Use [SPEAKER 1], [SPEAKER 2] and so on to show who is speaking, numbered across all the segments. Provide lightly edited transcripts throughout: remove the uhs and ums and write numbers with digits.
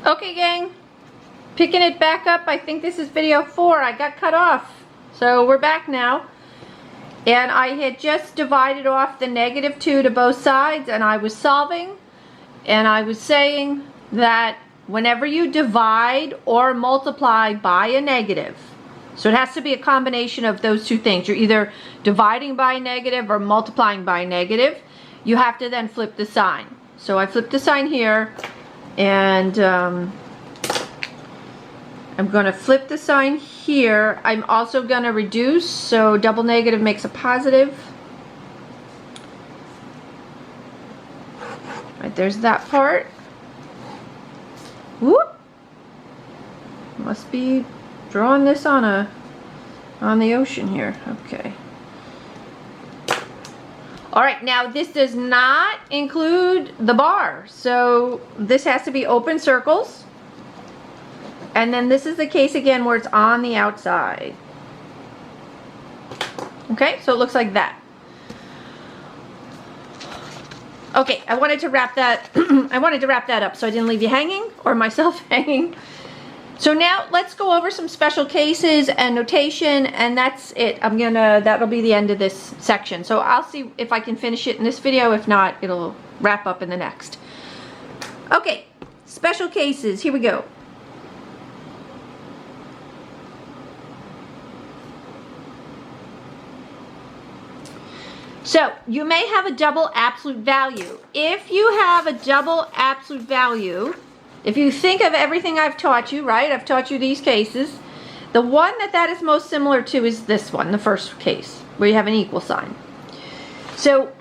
[SPEAKER 1] Okay, gang, picking it back up. I think this is video 4. I got cut off, so we're back now. And I had just divided off the -2 to both sides, and I was solving, and I was saying that whenever you divide or multiply by a negative, so it has to be a combination of those two things. You're either dividing by a negative or multiplying by a negative. You have to then flip the sign. So I flipped the sign here, and I'm going to flip the sign here. I'm also going to reduce, so double negative makes a positive. Right, there's that part. Whoop! Must be drawing this on the ocean here. Okay. All right, now this does not include the bar, so this has to be open circles. And then this is the case again where it's on the outside. Okay, so it looks like that. Okay, I wanted to wrap that up so I didn't leave you hanging or myself hanging. So now let's go over some special cases and notation, and that's it. That'll be the end of this section. So I'll see if I can finish it in this video. If not, it'll wrap up in the next. Okay, special cases, here we go. So you may have a double absolute value. If you have a double absolute value, if you think of everything I've taught you, right? I've taught you these cases. The one that is most similar to is this one, the first case, where you have an equal sign. So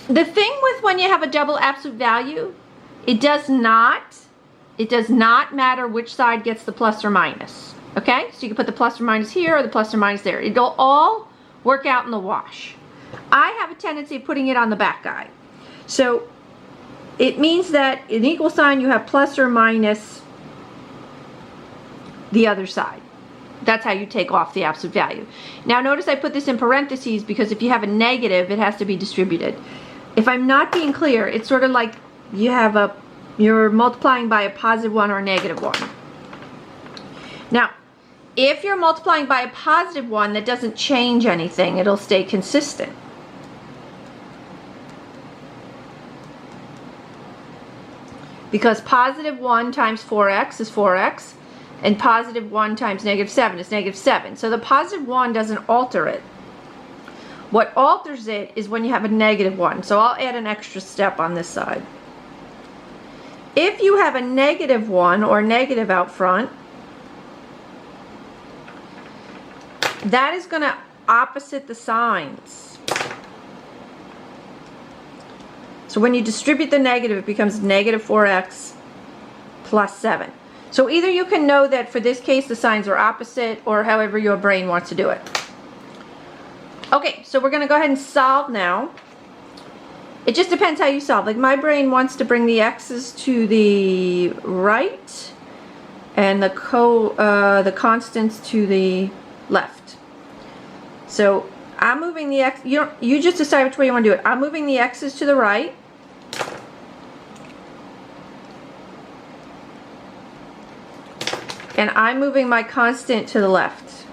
[SPEAKER 1] the thing with when you have a double absolute value, it does not matter which side gets the plus or minus. Okay? So you can put the plus or minus here or the plus or minus there. It'll all work out in the wash. I have a tendency of putting it on the back guy. So it means that in equal sign you have plus or minus the other side. That's how you take off the absolute value. Now notice I put this in parentheses because if you have a negative, it has to be distributed. If I'm not being clear, it's sort of like you're multiplying by a +1 or a -1. Now, if you're multiplying by a +1, that doesn't change anything. It'll stay consistent. Because +1 times 4x is 4x, and +1 times -7 is -7. So the +1 doesn't alter it. What alters it is when you have a -1. So I'll add an extra step on this side. If you have a -1 or negative out front, that is going to opposite the signs. So when you distribute the negative, it becomes -4x plus 7. So either you can know that for this case the signs are opposite, or however your brain wants to do it. Okay, so we're going to go ahead and solve now. It just depends how you solve. Like my brain wants to bring the x's to the right and the constants to the left. So I'm moving the x. You just decide which way you want to do it. I'm moving the x's to the right. And I'm moving my constant to the left.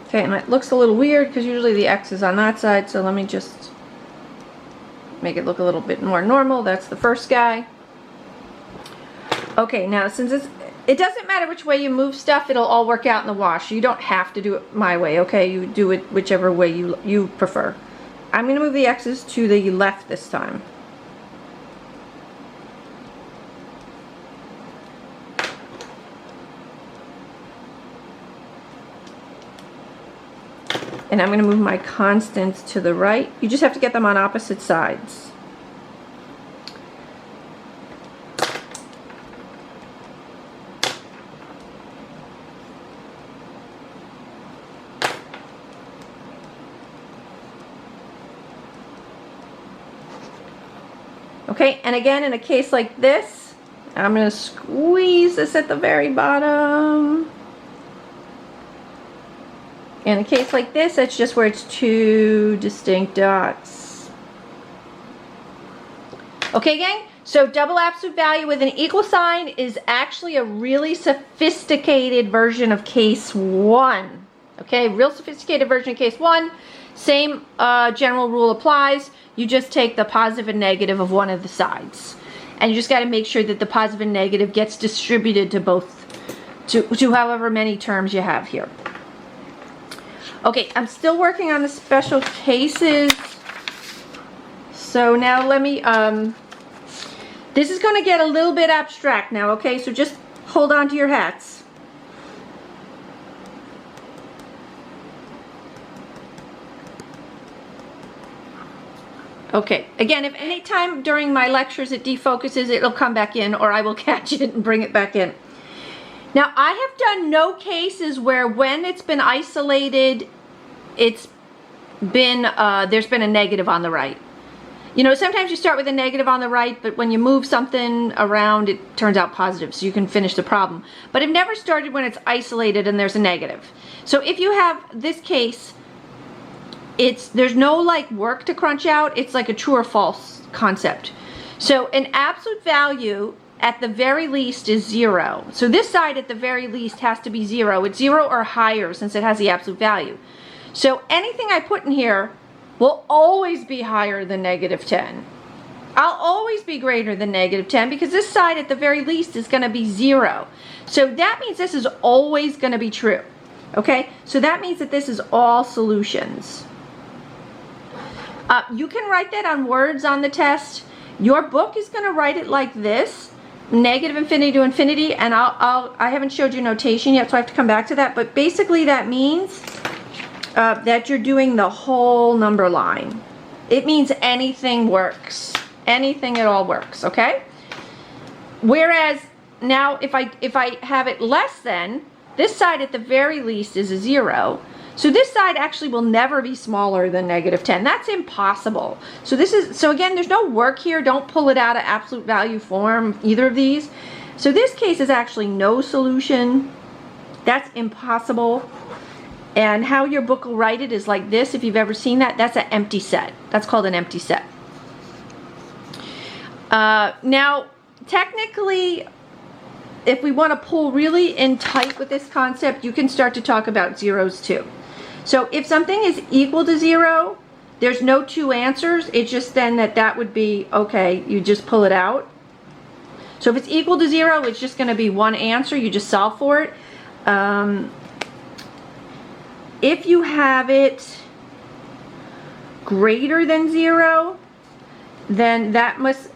[SPEAKER 1] Okay, and it looks a little weird because usually the x is on that side, so let me just make it look a little bit more normal. That's the first guy. Okay, now since it doesn't matter which way you move stuff, it'll all work out in the wash. You don't have to do it my way, okay? You do it whichever way you prefer. I'm going to move the x's to the left this time. And I'm going to move my constants to the right. You just have to get them on opposite sides. Okay, and again, in a case like this, I'm going to squeeze this at the very bottom. In a case like this, that's just where it's two distinct dots. Okay, gang? So double absolute value with an equal sign is actually a really sophisticated version of case 1. Okay, real sophisticated version of case 1. Same general rule applies. You just take the positive and negative of one of the sides. And you just got to make sure that the positive and negative gets distributed to both, to however many terms you have here. Okay, I'm still working on the special cases. So now let me, this is going to get a little bit abstract now, okay? So just hold on to your hats. Okay, again, if any time during my lectures it defocuses, it'll come back in, or I will catch it and bring it back in. Now, I have done no cases where when it's been isolated, it's been, there's been a negative on the right. You know, sometimes you start with a negative on the right, but when you move something around, it turns out positive, so you can finish the problem. But I've never started when it's isolated and there's a negative. So if you have this case, there's no like work to crunch out. It's like a true or false concept. So an absolute value at the very least is 0. So this side at the very least has to be 0. It's 0 or higher since it has the absolute value. So anything I put in here will always be higher than -10. I'll always be greater than -10 because this side at the very least is going to be 0. So that means this is always going to be true. Okay, so that means that this is all solutions. You can write that on words on the test. Your book is going to write it like this, negative infinity to infinity, and I haven't showed you notation yet, so I have to come back to that. But basically that means that you're doing the whole number line. It means anything works. Anything at all works, okay? Whereas now if I have it less than, this side at the very least is a 0. So this side actually will never be smaller than -10. That's impossible. So again, there's no work here. Don't pull it out of absolute value form, either of these. So this case is actually no solution. That's impossible. And how your book will write it is like this. If you've ever seen that, that's an empty set. That's called an empty set. Now, technically, if we want to pull really in tight with this concept, you can start to talk about zeros too. So if something is equal to 0, there's no two answers. It's just then that would be, okay, you just pull it out. So if it's equal to 0, it's just going to be one answer. You just solve for it. If you have it greater than 0, then that must,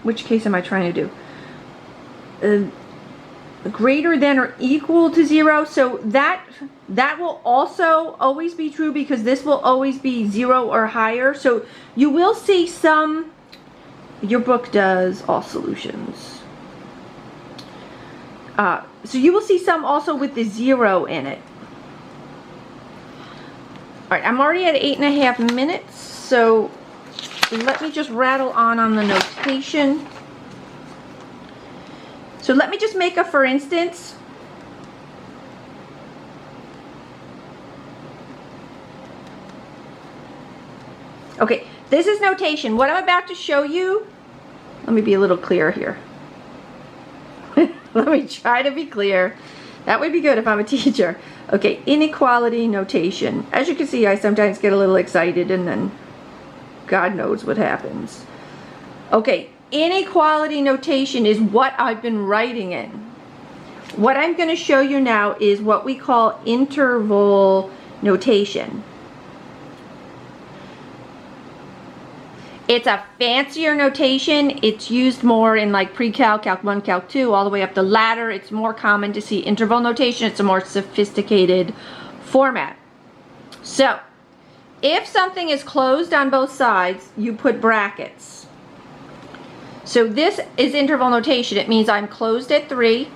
[SPEAKER 1] which case am I trying to do? Greater than or equal to 0. So that will also always be true because this will always be 0 or higher. So you will see some, your book does all solutions. So you will see some also with the 0 in it. All right, I'm already at 8.5 minutes, so let me just rattle on the notation. So let me just make a for instance. Okay, this is notation. What I'm about to show you, let me be a little clearer here. Let me try to be clear. That would be good if I'm a teacher. Okay, inequality notation. As you can see, I sometimes get a little excited and then God knows what happens. Okay, inequality notation is what I've been writing in. What I'm going to show you now is what we call interval notation. It's a fancier notation. It's used more in like pre-calc, calc 1, calc 2, all the way up the ladder. It's more common to see interval notation. It's a more sophisticated format. So, if something is closed on both sides, you put brackets. So this is interval notation. It means I'm closed at 3,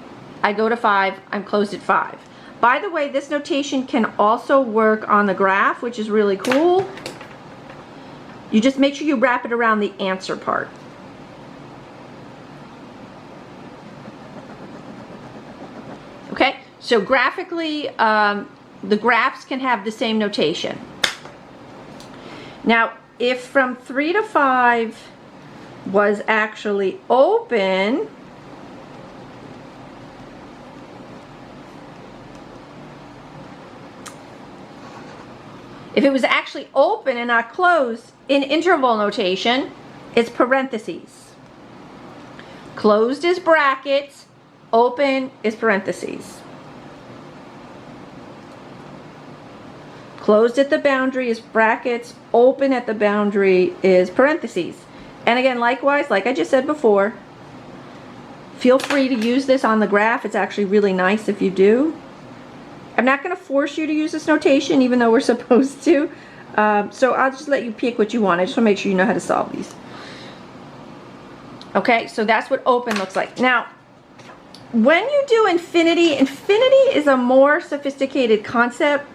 [SPEAKER 1] I go to 5, I'm closed at 5. By the way, this notation can also work on the graph, which is really cool. You just make sure you wrap it around the answer part. So graphically, the graphs can have the same notation. Now, if from 3 to 5 was actually open, if it was actually open and not closed, in interval notation, it's parentheses. Closed is brackets, open is parentheses. Closed at the boundary is brackets, open at the boundary is parentheses. And again, likewise, like I just said before, feel free to use this on the graph. It's actually really nice if you do. I'm not going to force you to use this notation, even though we're supposed to. So I'll just let you pick what you want. I just want to make sure you know how to solve these. Okay, so that's what open looks like. Now, when you do infinity, infinity is a more sophisticated concept.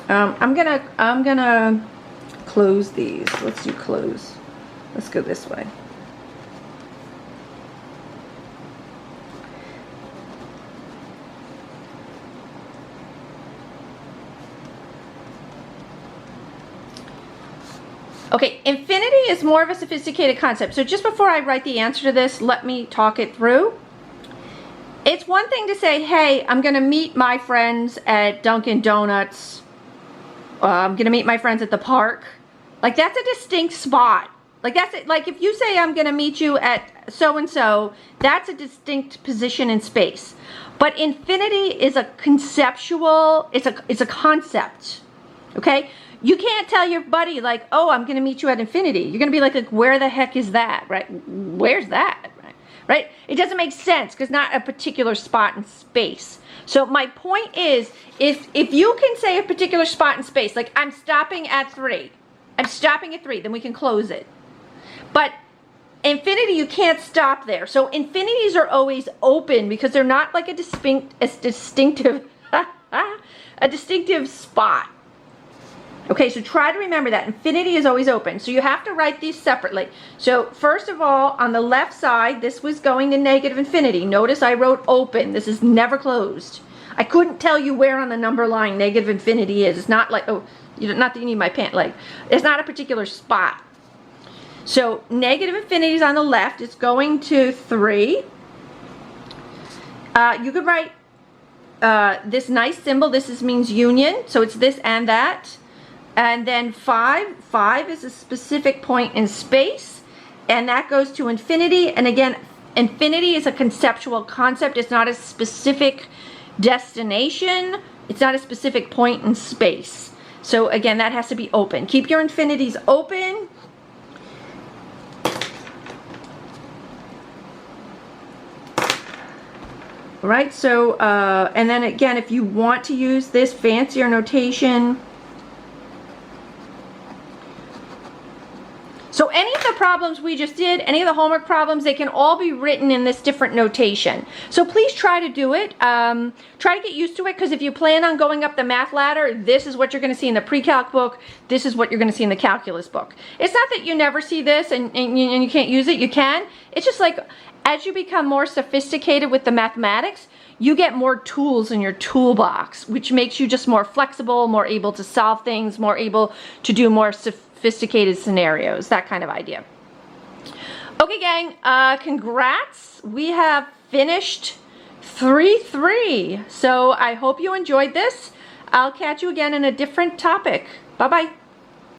[SPEAKER 1] I'm gonna close these. Let's do close. Let's go this way. Okay, infinity is more of a sophisticated concept. So just before I write the answer to this, let me talk it through. It's one thing to say, hey, I'm going to meet my friends at Dunkin' Donuts. I'm going to meet my friends at the park. Like, that's a distinct spot. Like, that's it. Like, if you say I'm going to meet you at so-and-so, that's a distinct position in space. But infinity is a conceptual, it's a concept. Okay? You can't tell your buddy, like, oh, I'm going to meet you at infinity. You're going to be like, where the heck is that, right? Where's that, right? It doesn't make sense because not a particular spot in space. So my point is, if you can say a particular spot in space, like I'm stopping at 3. I'm stopping at 3, then we can close it. But infinity, you can't stop there. So infinities are always open because they're not like a distinctive spot. Okay, so try to remember that. Infinity is always open. So you have to write these separately. So first of all, on the left side, this was going to negative infinity. Notice I wrote open. This is never closed. I couldn't tell you where on the number line negative infinity is. It's not like, oh, not that you need my pant leg. It's not a particular spot. So negative infinity is on the left. It's going to 3. You could write this nice symbol. This means union. So it's this and that. And then 5 is a specific point in space, and that goes to infinity. And again, infinity is a conceptual concept. It's not a specific destination. It's not a specific point in space. So again, that has to be open. Keep your infinities open. All right, so, and then again, if you want to use this fancier notation, so any of the problems we just did, any of the homework problems, they can all be written in this different notation. So please try to do it. Try to get used to it, because if you plan on going up the math ladder, this is what you're going to see in the pre-calc book. This is what you're going to see in the calculus book. It's not that you never see this and you can't use it. You can. It's just like as you become more sophisticated with the mathematics, you get more tools in your toolbox, which makes you just more flexible, more able to solve things, more able to do more sophisticated scenarios, that kind of idea. Okay, gang, congrats. We have finished 3-3. So I hope you enjoyed this. I'll catch you again in a different topic. Bye-bye.